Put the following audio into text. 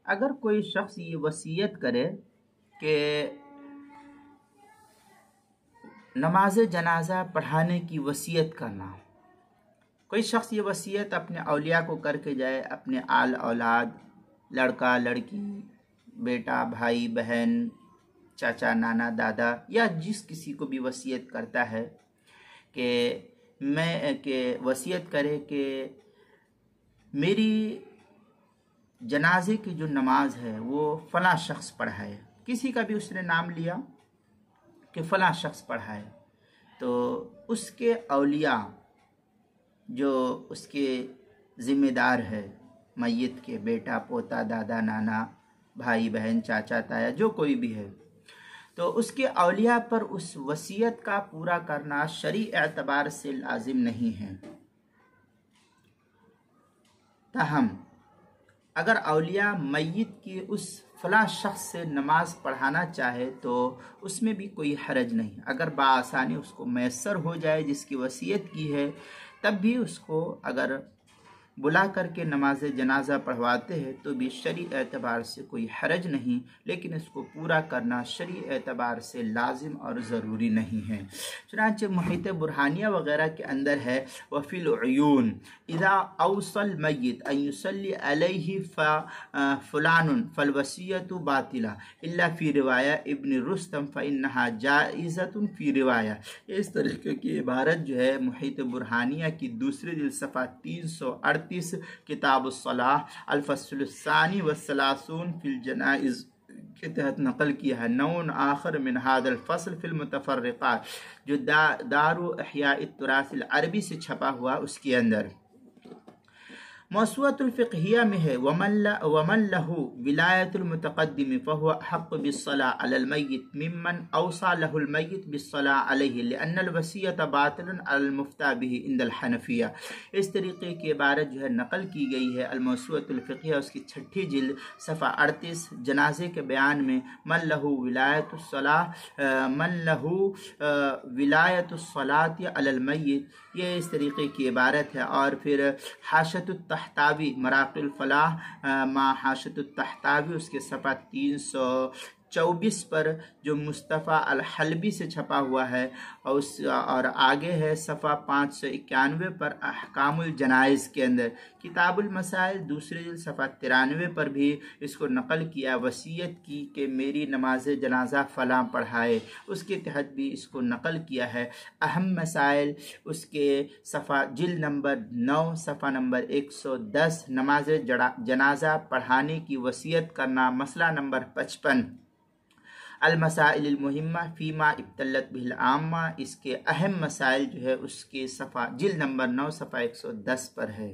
اگر کوئی شخص یہ وصیت کرے کہ نماز جنازہ پڑھانے کی وصیت کرنا، کوئی شخص یہ وصیت اپنے اولیاء کو کر کے جائے، اپنے آل اولاد، لڑکا لڑکی، بیٹا بھائی بہن، چاچا نانا دادا، یا جس کسی کو بھی وصیت کرتا ہے کہ وصیت کرے کہ میری جنازے کی جو نماز ہے وہ فلاں شخص پڑھائے، کسی کا بھی اس نے نام لیا کہ فلاں شخص پڑھائے، تو اس کے اولیاء جو اس کے ذمہ دار ہے، میت کے بیٹا پوتا دادا نانا بھائی بہن چاچا تایا جو کوئی بھی ہے، تو اس کے اولیاء پر اس وصیت کا پورا کرنا شرعی اعتبار سے لازم نہیں ہے۔ تاہم اگر اولیاء میت کی اس فلاں شخص سے نماز پڑھانا چاہے تو اس میں بھی کوئی حرج نہیں، اگر بآسانی اس کو میسر ہو جائے جس کی وصیت کی ہے، تب بھی اس کو اگر بلا کر کے نماز جنازہ پڑھواتے ہیں تو بھی شرعی اعتبار سے کوئی حرج نہیں، لیکن اس کو پورا کرنا شرعی اعتبار سے لازم اور ضروری نہیں ہے۔ چنانچہ محیط برہانیہ وغیرہ کے اندر ہے وفی العیون اذا اوصى المیت ان یصلی علیہ فلان فالوصیۃ باطلہ الا فی روایہ ابن رستم فانها جائزۃ فی روایہ۔ اس طریقے کی عبارت جو ہے محیط برہانیہ کی دوسری جلد صفحہ 338 کتاب الصلاۃ الفصل الثانی والثلاثون فی الجنائز کے تحت نقل کیا ہے۔ نون آخر من هذا الفصل فی المتفرقات جو دار احیاء التراث العربی سے چھپا ہوا اس کے اندر موسوعۃ الفقہیہ میں ہے ومن له ولایت المتقدم فهو حق بالصلاة على الميت ممن اوصى له الميت بالصلاة عليه لان الوصیۃ باطل على المفتى به عند الحنفیہ۔ اس طریقے کی عبارت جو ہے نقل کی گئی ہے الموسوعۃ الفقہیہ اس کی 6 جلد صفحہ 38 جنازے کے بیان میں من له ولایت الصلاة علی المیت، یہ اس طریقے کی عبارت ہے۔ اور پھر حاشیۃ التحتاوی مراقی الفلاح ما حاشیۃ التحتاوی اس کے صفحہ 324 پر جو مصطفیٰ الحلبی سے چھپا ہوا ہے، اور آگے ہے صفحہ 591 پر احکام الجنائز کے اندر کتاب المسائل دوسری جلد صفحہ 93 پر بھی اس کو نقل کیا، وصیت کی کہ میری نماز جنازہ فلاں پڑھائے، اس کے تحت بھی اس کو نقل کیا ہے۔ اہم مسائل اس کے صفحہ جلد نمبر 9 صفحہ نمبر 110 نماز جنازہ پڑھانے کی وصیت کرنا، مسئلہ نمبر 55 المسائل المہمہ فیما ابتلت بہ العامہ، اس کے اہم مسائل جو ہے اس کے صفحہ جلد نمبر 9 صفحہ 110 پر ہے۔